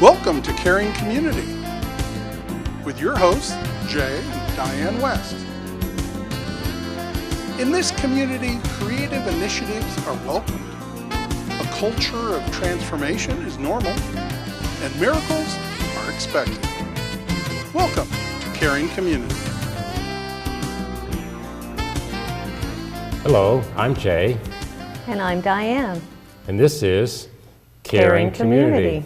Welcome to Caring Community with your hosts, Jay and Diane West. In this community, creative initiatives are welcomed. A culture of transformation is normal, and miracles are expected. Welcome to Caring Community. Hello, I'm Jay. And I'm Diane. And this is Caring Community.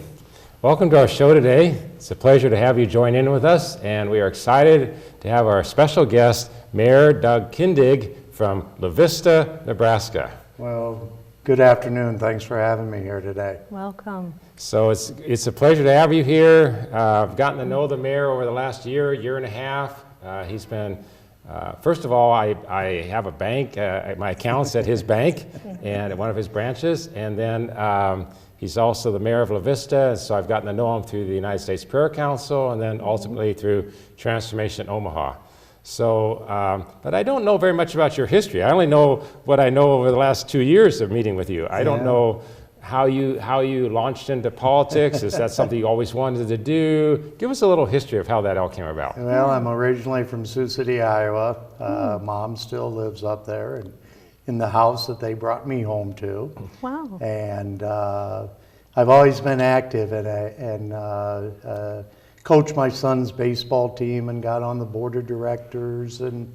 Welcome to our show today. It's a pleasure to have you join in with us, and we are excited to have our special guest, Mayor Doug Kindig from Vista, Nebraska. Well, good afternoon. Thanks for having me here today. Welcome. So it's a pleasure to have you here. I've gotten to know the mayor over the last year and a half. He's been, first of all, I have a bank, my account's at his bank and at one of his branches, and then he's also the mayor of La Vista, and so I've gotten to know him through the United States Prayer Council and then ultimately through Transformation Omaha. So, but I don't know very much about your history. I only know what I know over the last 2 years of meeting with you. I don't know how you launched into politics. Is that something you always wanted to do? Give us a little history of how that all came about. Well, I'm originally from Sioux City, Iowa. Mom still lives up there and in the house that they brought me home to. Wow. And I've always been active and coached my son's baseball team and got on the board of directors. And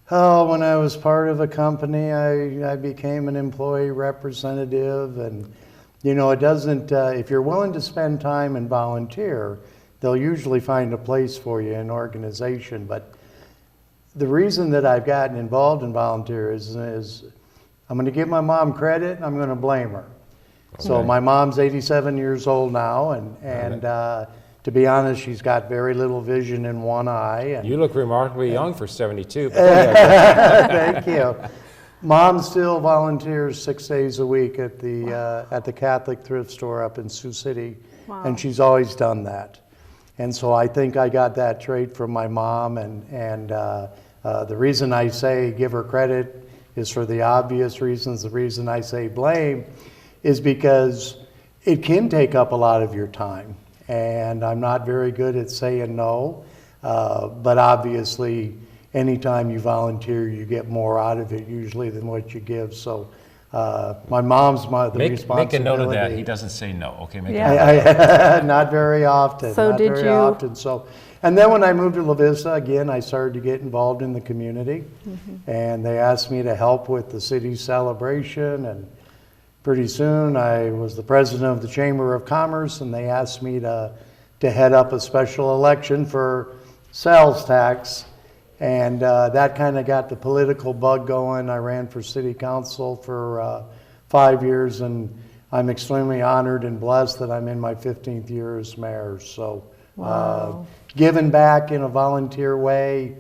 when I was part of a company, I became an employee representative. And you know, it doesn't, if you're willing to spend time and volunteer, they'll usually find a place for you in an organization. But the reason that I've gotten involved in volunteers is I'm going to give my mom credit and I'm going to blame her. Okay. So my mom's 87 years old now, and to be honest, she's got very little vision in one eye. And, you look remarkably young for 72. Thank you. Mom still volunteers 6 days a week at the Catholic thrift store up in Sioux City, and she's always done that. And so I think I got that trait from my mom, and the reason I say give her credit is for the obvious reasons. The reason I say blame is because it can take up a lot of your time, and I'm not very good at saying no, but obviously anytime you volunteer you get more out of it usually than what you give. So my mom's the responsibility. Make a note of that. He doesn't say no. Okay, make a note of that. Not very often. So And then when I moved to La Vista, again, I started to get involved in the community. And they asked me to help with the city's celebration. And pretty soon I was the president of the Chamber of Commerce, and they asked me to head up a special election for sales tax. And that kind of got the political bug going. I ran for city council for 5 years, and I'm extremely honored and blessed that I'm in my 15th year as mayor. So giving back in a volunteer way,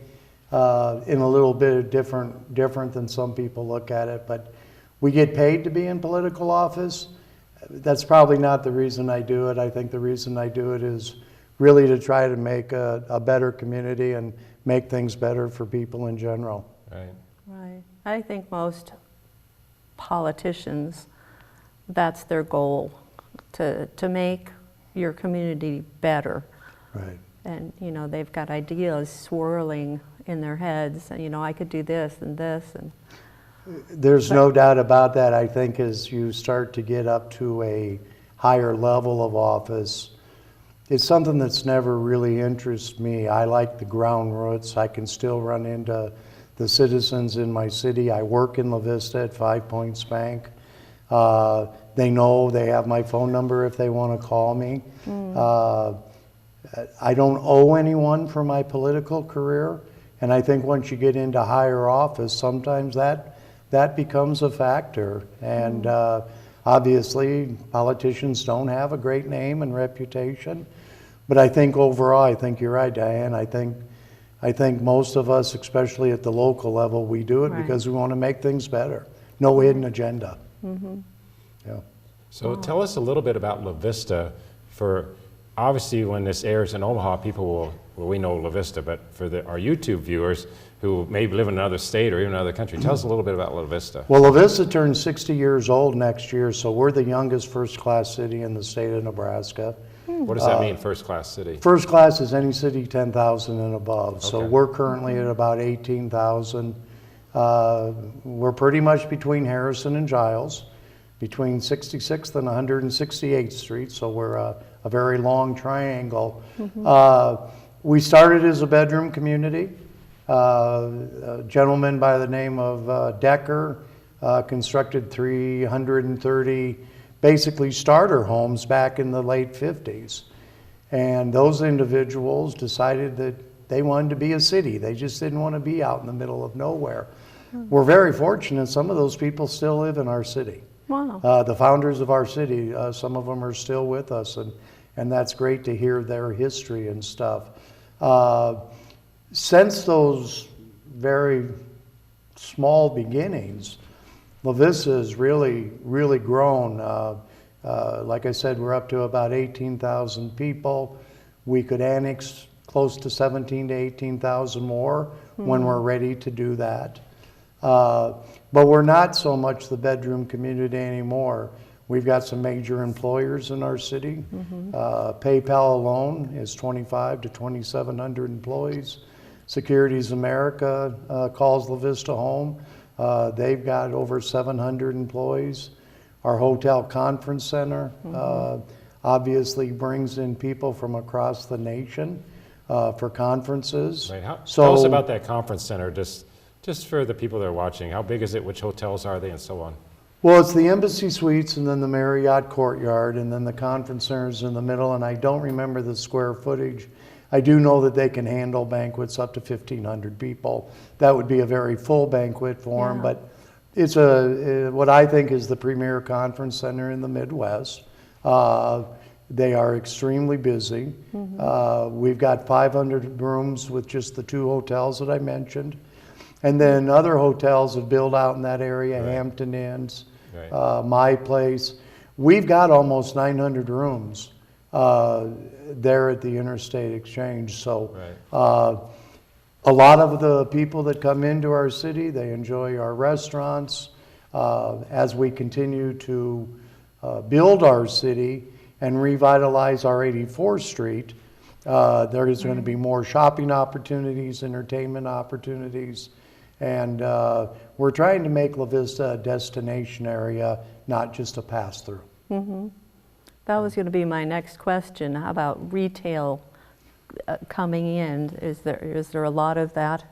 in a little bit different than some people look at it. But we get paid to be in political office. That's probably not the reason I do it. I think the reason I do it is really to try to make a better community and make things better for people in general. Right. I think most politicians, that's their goal, to make your community better. Right. And you know, they've got ideas swirling in their heads, and you know, I could do this and this. And there's no doubt about that. I think as you start to get up to a higher level of office, it's something that's never really interested me. I like the ground roots. I can still run into the citizens in my city. I work in La Vista at 5 Points Bank. They know they have my phone number if they want to call me. I don't owe anyone for my political career, and I think once you get into higher office, sometimes that becomes a factor. And obviously, politicians don't have a great name and reputation, but I think overall, I think you're right, Diane. I think most of us, especially at the local level, we do it because we want to make things better. No hidden agenda. Yeah. So tell us a little bit about La Vista. For obviously, when this airs in Omaha, people will well, we know La Vista, but for our YouTube viewers who maybe live in another state or even another country, tell us a little bit about La Vista. Well, La Vista turns 60 years old next year, so we're the youngest first-class city in the state of Nebraska. What does that mean, first-class city? First class is any city 10,000 and above. So Okay. we're currently at about 18,000. We're pretty much between Harrison and Giles, between 66th and 168th Street. So we're a very long triangle. We started as a bedroom community. A gentleman by the name of Decker constructed 330 basically starter homes back in the late 50s. And those individuals decided that they wanted to be a city. They just didn't want to be out in the middle of nowhere. We're very fortunate. Some of those people still live in our city. Wow. The founders of our city, some of them are still with us, and that's great to hear their history and stuff. Since those very small beginnings, La Vista has really, really grown. Like I said, we're up to about 18,000 people. We could annex close to 17 to 18,000 more when we're ready to do that. But we're not so much the bedroom community anymore. We've got some major employers in our city. PayPal alone is 2,500 to 2,700 employees. Securities America calls La Vista home. They've got over 700 employees. Our hotel conference center obviously brings in people from across the nation for conferences. Right. So, tell us about that conference center, just for the people that are watching. How big is it? Which hotels are they, and so on? well, it's the Embassy Suites and then the Marriott Courtyard and then the conference center's in the middle, and I don't remember the square footage. I do know that they can handle banquets up to 1,500 people. That would be a very full banquet for them, but it's what I think is the premier conference center in the Midwest. They are extremely busy. We've got 500 rooms with just the 2 hotels that I mentioned. And then other hotels have built out in that area, Right. Hampton Inns, Right. My Place. We've got almost 900 rooms there at the Interstate Exchange. So Right. a lot of the people that come into our city, they enjoy our restaurants. As we continue to build our city and revitalize our 84th Street, there is going to be more shopping opportunities, entertainment opportunities, and we're trying to make La Vista a destination area, not just a pass-through. That was going to be my next question. How about retail coming in? Is there a lot of that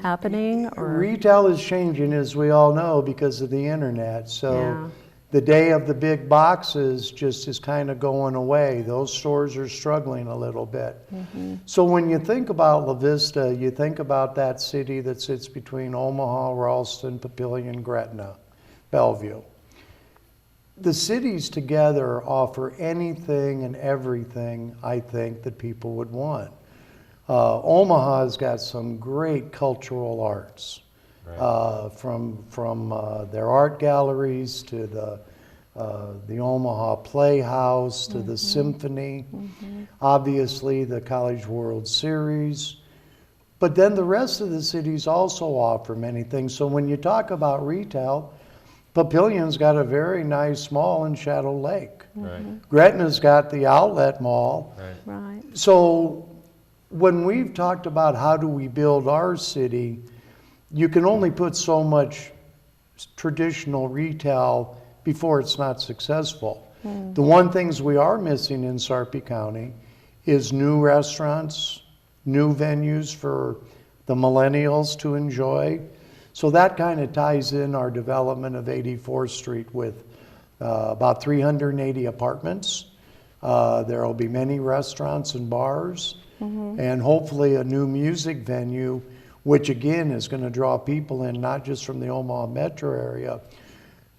happening? Or? Retail is changing, as we all know, because of the internet. So Yeah. the day of the big boxes just is kind of going away. Those stores are struggling a little bit. So when you think about La Vista, you think about that city that sits between Omaha, Ralston, Papillion, Gretna, Bellevue. The cities together offer anything and everything, I think, that people would want. Omaha's got some great cultural arts, Right. from their art galleries to the Omaha Playhouse to the Symphony, obviously the College World Series. But then the rest of the cities also offer many things. So when you talk about retail, Papillion's got a very nice mall in Shadow Lake. Right. Gretna's got the outlet mall. Right. Right. So when we've talked about how do we build our city, you can only put so much traditional retail before it's not successful. The one things we are missing in Sarpy County is new restaurants, new venues for the millennials to enjoy. So that kind of ties in our development of 84th Street with about 380 apartments. There will be many restaurants and bars, and hopefully a new music venue, which again is going to draw people in not just from the Omaha metro area,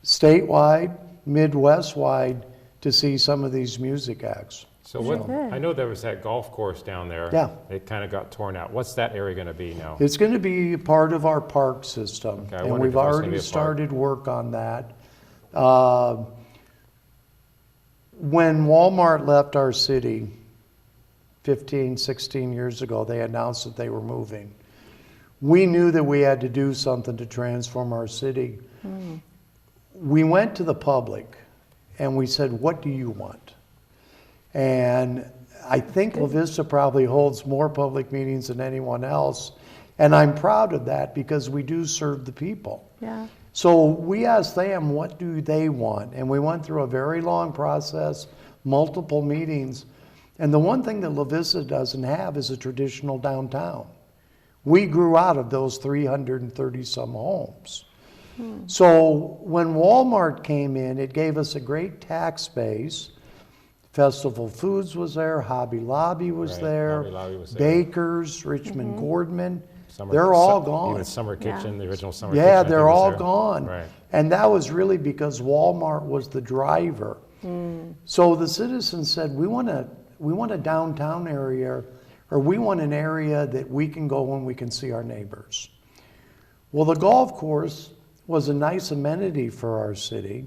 statewide, Midwest-wide, to see some of these music acts. So what, Good. I know there was that golf course down there. Yeah. It kind of got torn out. What's that area going to be now? It's going to be part of our park system, Okay, I and wondered we've if it was gonna already be a park. started work on that. When Walmart left our city 15, 16 years ago, they announced that they were moving. We knew that we had to do something to transform our city. We went to the public and we said, what do you want? And I think La Vista probably holds more public meetings than anyone else. And I'm proud of that because we do serve the people. Yeah. So we asked them, what do they want? And we went through a very long process, multiple meetings. And the one thing that La Vista doesn't have is a traditional downtown. We grew out of those 330 some homes. So when Walmart came in, it gave us a great tax base. Festival Foods was there, Hobby Lobby was Right, there, Hobby Lobby was there. Bakers, Richmond Gordman, Summer- they're all gone. Even Summer Kitchen, the original Summer Kitchen. Yeah, I think they're was all there. gone. Right. And that was really because Walmart was the driver. So the citizens said, we want a downtown area, or we want an area that we can go and we can see our neighbors. Well, the golf course was a nice amenity for our city,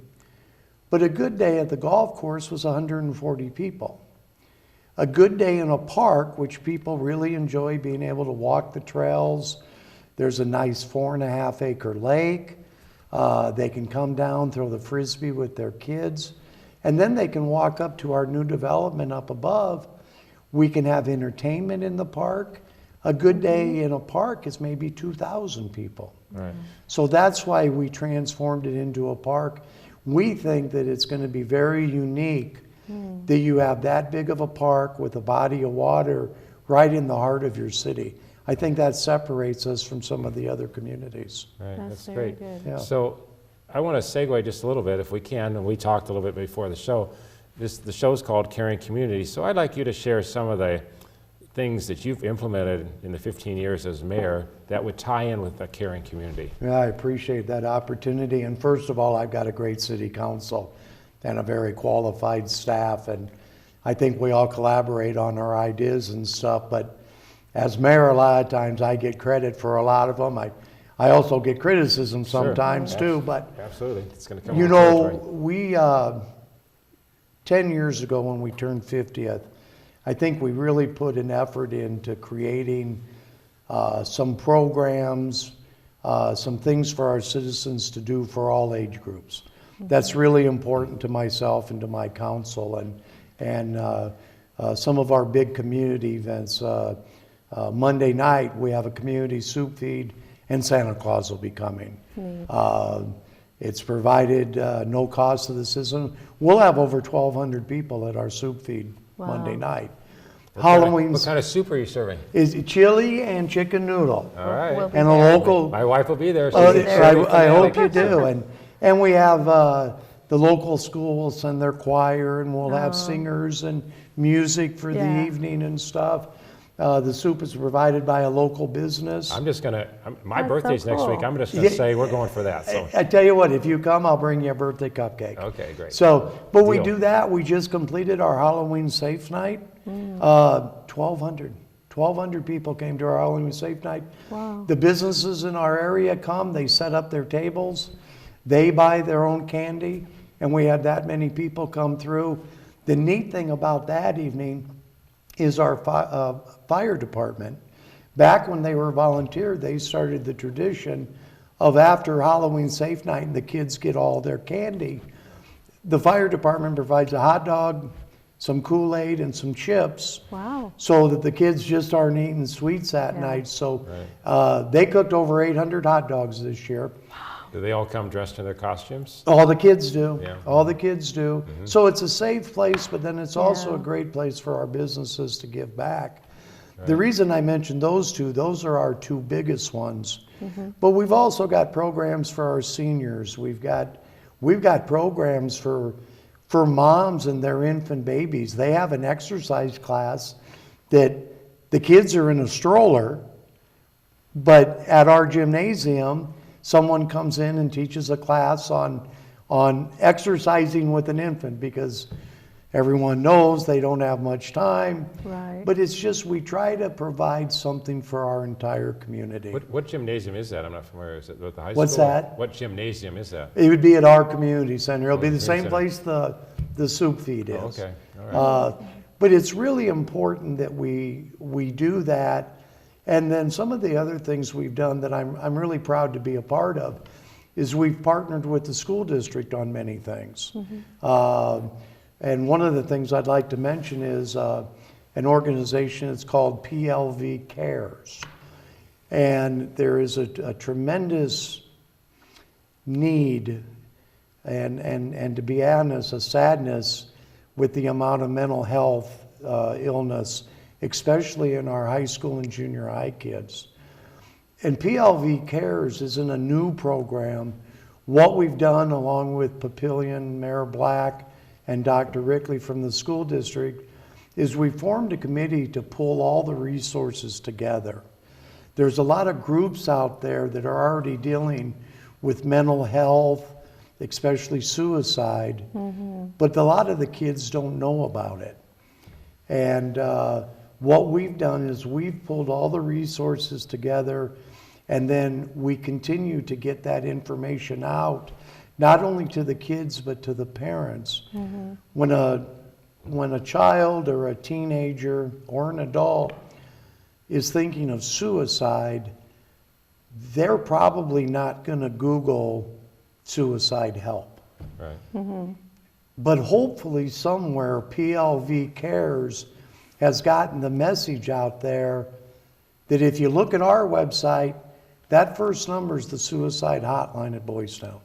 but a good day at the golf course was 140 people. A good day in a park, which people really enjoy being able to walk the trails. There's a nice 4.5 acre lake. They can come down, throw the Frisbee with their kids, and then they can walk up to our new development up above. We can have entertainment in the park. A good day in a park is maybe 2,000 people. Right. So that's why we transformed it into a park. We think that it's going to be very unique that you have that big of a park with a body of water right in the heart of your city. I think that separates us from some of the other communities. Right, That's that's very great. good. Yeah. So I want to segue just a little bit, if we can, and we talked a little bit before the show. The show's called Caring Community, so I'd like you to share some of the things that you've implemented in the 15 years as mayor that would tie in with the caring community. Yeah, I appreciate that opportunity. And first of all, I've got a great city council and a very qualified staff. And I think we all collaborate on our ideas and stuff. But as mayor, a lot of times I get credit for a lot of them. I also get criticism sometimes too. But Absolutely, it's going to come you with the know, territory. we 10 years ago when we turned 50th, I think we really put an effort into creating some programs, some things for our citizens to do for all age groups. That's really important to myself and to my council, and some of our big community events. Monday night we have a community soup feed, and Santa Claus will be coming. It's provided no cost to the citizen. We'll have over 1,200 people at our soup feed Monday night. What kind of soup are you serving? Is chili and chicken noodle. All right. We'll be And a there. local, My wife will be there. So oh, you can serve it from I there. hope you do. And we have the local school will send their choir, and we'll have singers and music for the Yeah. evening and stuff. The soup is provided by a local business. I'm just going to, my That's birthday's so next week. cool. I'm just going to say we're going for that. So. I tell you what, if you come, I'll bring you a birthday cupcake. Okay, great. So, but we Deal. do that. We just completed our Halloween Safe Night. 1,200 people came to our Halloween Safe Night. Wow. The businesses in our area come, they set up their tables, they buy their own candy, and we had that many people come through. The neat thing about that evening is our fire department. Back when they were volunteer, they started the tradition of after Halloween Safe Night and the kids get all their candy, the fire department provides a hot dog, some Kool-Aid, and some chips. Wow. So that the kids just aren't eating sweets that Yeah. night. So they cooked over 800 hot dogs this year. Do they all come dressed in their costumes? All the kids do. Yeah. All the kids do. So it's a safe place, but then it's also Yeah. a great place for our businesses to give back. The reason I mentioned those two, those are our two biggest ones. But we've also got programs for our seniors. We've got programs for moms and their infant babies. They have an exercise class that the kids are in a stroller, but at our gymnasium, someone comes in and teaches a class on exercising with an infant, because everyone knows they don't have much time. Right. But it's just, we try to provide something for our entire community. What gymnasium is that? I'm not familiar. Is it with the high school? What's that? What gymnasium is that? It would be at our community center. It'll be the community same center. place the soup feed is. Oh, okay. All right. But it's really important that we do that. And then some of the other things we've done that I'm really proud to be a part of is we've partnered with the school district on many things. And one of the things I'd like to mention is an organization that's called PLV Cares. And there is a tremendous need and to be honest, a sadness with the amount of mental health illness, especially in our high school and junior high kids. And PLV Cares isn't a new program. What we've done along with Papillion, Mayor Black, and Dr. Rickley from the school district is we formed a committee to pull all the resources together. There's a lot of groups out there that are already dealing with mental health, especially suicide, but a lot of the kids don't know about it. And what we've done is we've pulled all the resources together, and then we continue to get that information out, not only to the kids, but to the parents. When a child or a teenager or an adult is thinking of suicide, they're probably not going to Google suicide help. Right. But hopefully somewhere PLV Cares has gotten the message out there that if you look at our website, that first number is the suicide hotline at Boys Town.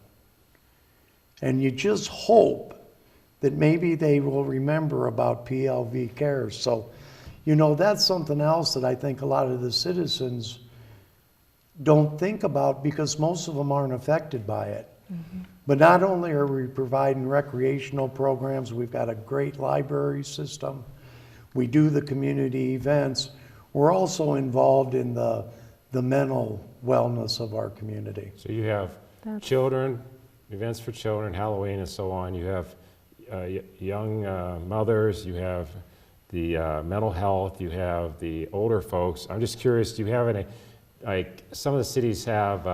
And you just hope that maybe they will remember about PLV Cares. So, you know, that's something else that I think a lot of the citizens don't think about because most of them aren't affected by it. But not only are we providing recreational programs, we've got a great library system. We do the community events. We're also involved in the mental wellness of our community. So you have children, events for children, Halloween and so on. You have young mothers, you have the mental health, you have the older folks. I'm just curious, do you have any, like some of the cities have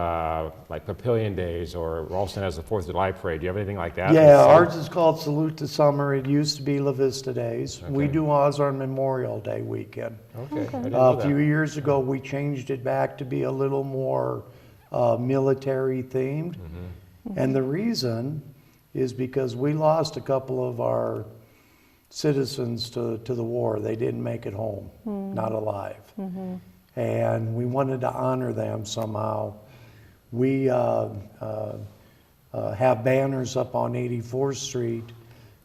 like Papillion Days, or Ralston has the 4th of July Parade. Do you have anything like that? Yeah, ours is called Salute to Summer. It used to be La Vista Days. Okay. We do ours on Memorial Day weekend. Okay, I didn't know A few that. years ago, we changed it back to be a little more military themed. And the reason is because we lost a couple of our citizens to the war. They didn't make it home, not alive. And we wanted to honor them somehow. We have banners up on 84th Street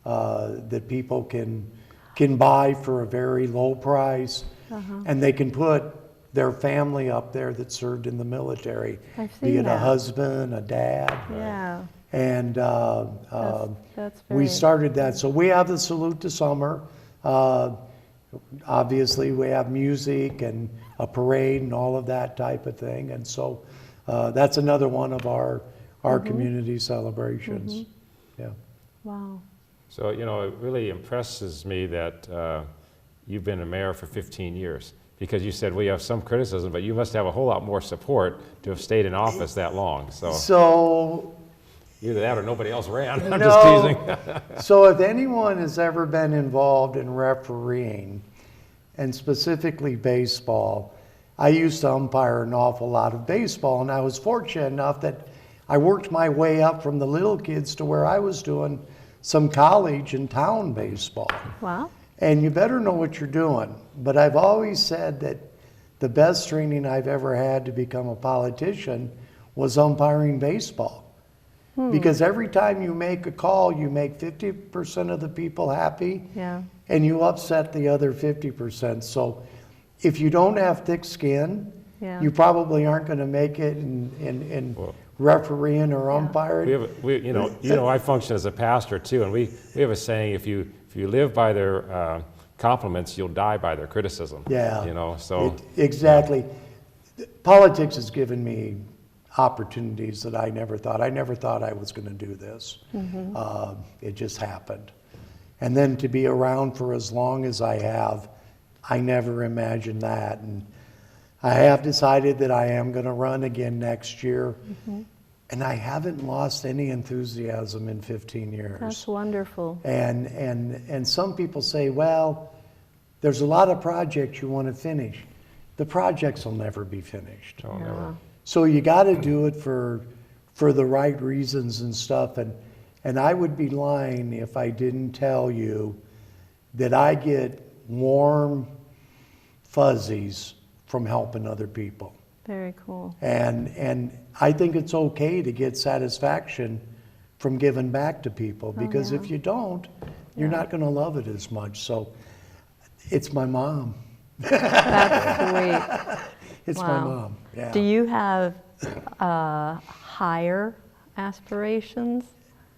that people can buy for a very low price, and they can put their family up there that served in the military, I've be seen it a that. husband, a dad. Yeah. And That's we very, started that. So we have the Salute to Summer. Obviously, we have music and a parade and all of that type of thing. And so that's another one of our community celebrations. Yeah. wow. So, you know, it really impresses me that you've been a mayor for 15 years, because you said we have some criticism, but you must have a whole lot more support to have stayed in office that long. So either that or nobody else ran. I'm just teasing. So if anyone has ever been involved in refereeing, and specifically baseball, I used to umpire an awful lot of baseball, and I was fortunate enough that I worked my way up from the little kids to where I was doing some college and town baseball. Wow. And you better know what you're doing. But I've always said that the best training I've ever had to become a politician was umpiring baseball. Because every time you make a call, you make 50% of the people happy, Yeah. and you upset the other 50%. So if you don't have thick skin, Yeah. you probably aren't going to make it in Well, refereeing or umpiring. you know, I function as a pastor too, and we have a saying: if you live by their compliments, you'll die by their criticism. Yeah. You know, so Exactly. Politics has given me opportunities that I never thought I was going to do this. It just happened. And then to be around for as long as I have, I never imagined that. And I have decided that I am going to run again next year. And I haven't lost any enthusiasm in 15 years. That's wonderful. And some people say, well, there's a lot of projects you want to finish. The projects will never be finished. Oh, never. So you got to do it for the right reasons and stuff. And I would be lying if I didn't tell you that I get warm fuzzies from helping other people. Very cool. And I think it's okay to get satisfaction from giving back to people, because if you don't, you're not going to love it as much. So it's my mom. That's sweet. It's my mom. Yeah. Do you have higher aspirations?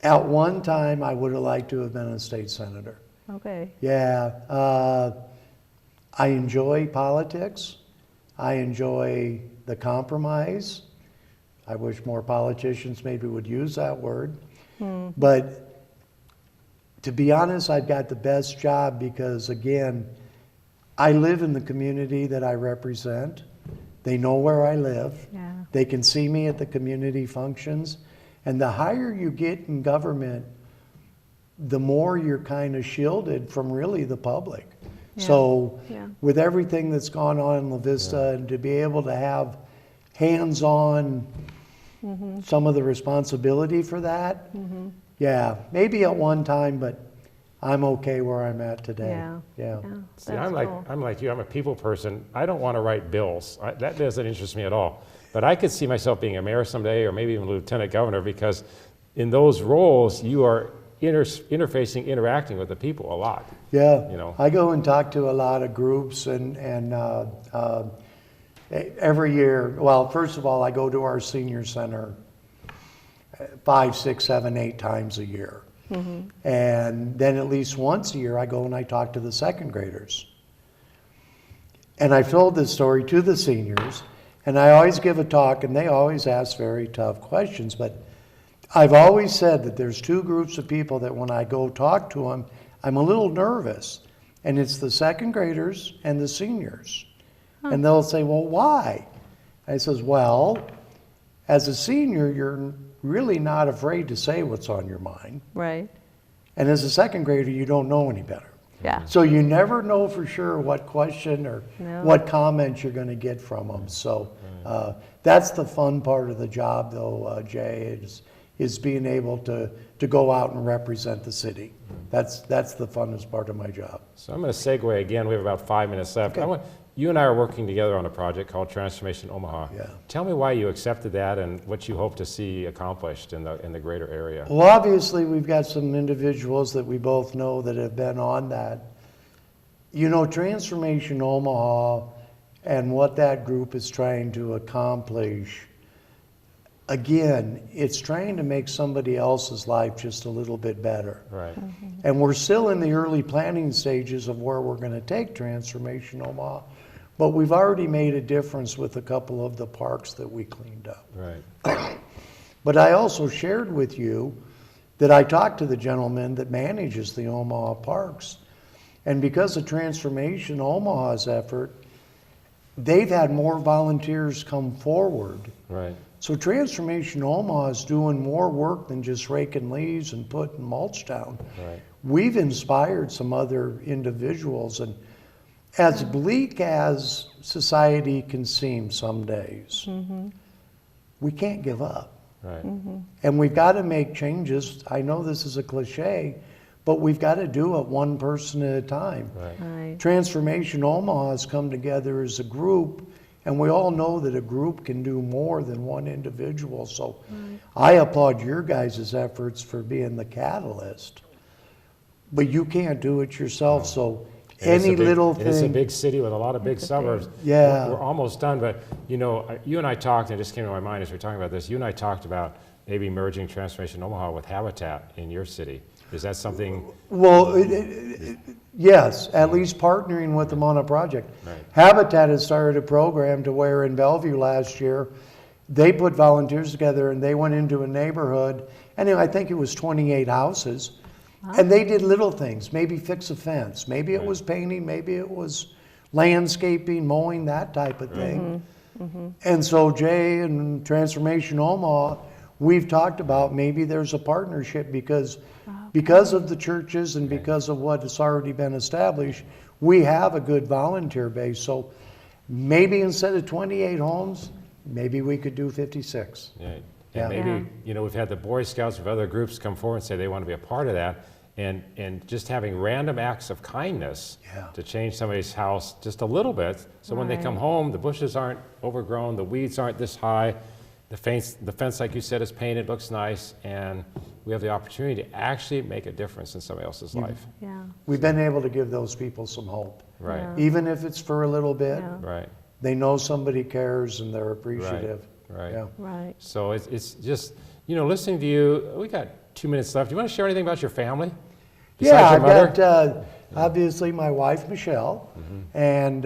At one time, I would have liked to have been a state senator. Okay. Yeah. I enjoy politics. I enjoy the compromise. I wish more politicians maybe would use that word. But to be honest, I've got the best job because, again, I live in the community that I represent. They know where I live. Yeah. They can see me at the community functions. And the higher you get in government, the more you're kind of shielded from really the public. Yeah. So Yeah. with everything that's gone on in La Vista, and to be able to have hands-on some of the responsibility for that, yeah, maybe at one time, but I'm okay where I'm at today. Yeah. See, That's cool. I'm like you. I'm a people person. I don't want to write bills. That doesn't interest me at all. But I could see myself being a mayor someday, or maybe even a lieutenant governor, because in those roles, you are interacting with the people a lot. Yeah, You know. I go and talk to a lot of groups, and every year, well, first of all, I go to our senior center 5, 6, 7, 8 times a year. And then at least once a year, I go and I talk to the second graders. And I told this story to the seniors, and I always give a talk, and they always ask very tough questions. But I've always said that there's 2 groups of people that when I go talk to them, I'm a little nervous. And it's the second graders and the seniors. And they'll say, well, why? I says, well, as a senior, you're really not afraid to say what's on your mind. Right. And as a second grader, you don't know any better. Yeah. So you never know for sure what question or No. what comments you're going to get from them. So that's the fun part of the job, though, Jay, is being able to go out and represent the city. That's the funnest part of my job. So I'm going to segue again. We have about 5 minutes left. Okay. You and I are working together on a project called Transformation Omaha. Yeah. Tell me why you accepted that and what you hope to see accomplished in the greater area. Well, obviously, we've got some individuals that we both know that have been on that. You know, Transformation Omaha and what that group is trying to accomplish, again, it's trying to make somebody else's life just a little bit better. Right. And we're still in the early planning stages of where we're going to take Transformation Omaha, but we've already made a difference with a couple of the parks that we cleaned up. Right. But I also shared with you that I talked to the gentleman that manages the Omaha parks. And because of Transformation Omaha's effort, they've had more volunteers come forward. Right. So Transformation Omaha is doing more work than just raking leaves and putting mulch down. Right. We've inspired some other individuals, and as bleak as society can seem some days, we can't give up. Right. And we've got to make changes. I know this is a cliche, but we've got to do it one person at a time. Right. Right. Transformation Omaha has come together as a group, and we all know that a group can do more than one individual. So I applaud your guys' efforts for being the catalyst. But you can't do it yourself, so any little thing. It's a big city with a lot of big suburbs. Yeah. We're almost done, but you know, you and I talked, and it just came to my mind as we were talking about this, you and I talked about maybe merging Transformation Omaha with Habitat in your city. Is that something? Well, yes, at least partnering with them on a project. Right. Habitat has started a program to where in Bellevue last year, they put volunteers together and they went into a neighborhood, and I think it was 28 houses, and they did little things, maybe fix a fence, maybe it was painting, maybe it was landscaping, mowing, that type of thing. And so Jay and Transformation Omaha we've talked about maybe there's a partnership because of the churches and because of what has already been established, we have a good volunteer base. So maybe instead of 28 homes, maybe we could do 56. Yeah. And Yeah. maybe, you know, we've had the Boy Scouts with other groups come forward and say they want to be a part of that. And just having random acts of kindness to change somebody's house just a little bit. So when they come home, the bushes aren't overgrown, the weeds aren't this high, the fence, like you said, is painted, looks nice, and we have the opportunity to actually make a difference in somebody else's life. Yeah. We've been able to give those people some hope. Right, Yeah. Even if it's for a little bit, Yeah. right, they know somebody cares and they're appreciative. right. Yeah. Right. So it's just, you know, listening to you, we got 2 minutes left. Do you want to share anything about your family? Yeah, Besides I've your mother? got obviously my wife, Michelle, and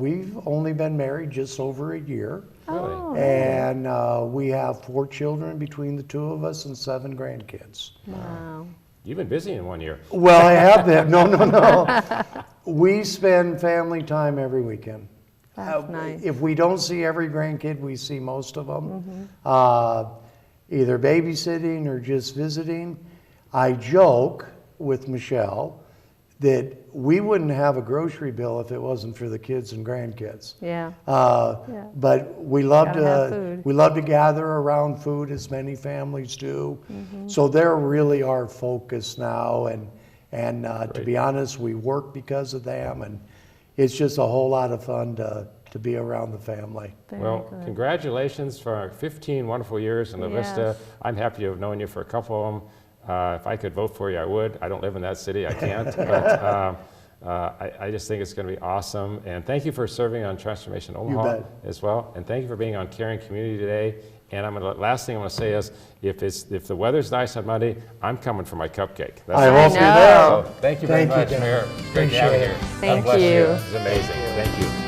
we've only been married just over a year. Really? Oh, And we have 4 children between the 2 of us and 7 grandkids. wow. You've been busy in 1 year. Well, I have been. No. We spend family time every weekend. That's nice. If we don't see every grandkid, we see most of them. Either babysitting or just visiting. I joke with Michelle that we wouldn't have a grocery bill if it wasn't for the kids and grandkids. Yeah. But we love Gotta have to food. gather around food, as many families do. So they're really our focus now, and to be honest, we work because of them, and it's just a whole lot of fun to be around the family. Very Well, good. congratulations for 15 wonderful years in La Vista. Yes. I'm happy to have known you for a couple of them. If I could vote for you, I would. I don't live in that city, I can't. But I just think it's going to be awesome. And thank you for serving on Transformation Omaha bet. as well. And thank you for being on Caring Community today. And last thing I'm going to say is, if the weather's nice on Monday, I'm coming for my cupcake. I all. hope you're know. there. So thank you very Thank you, much, Dan. Mayor. Great to have you Appreciate here. it. God Thank bless you. It's amazing. Thank you.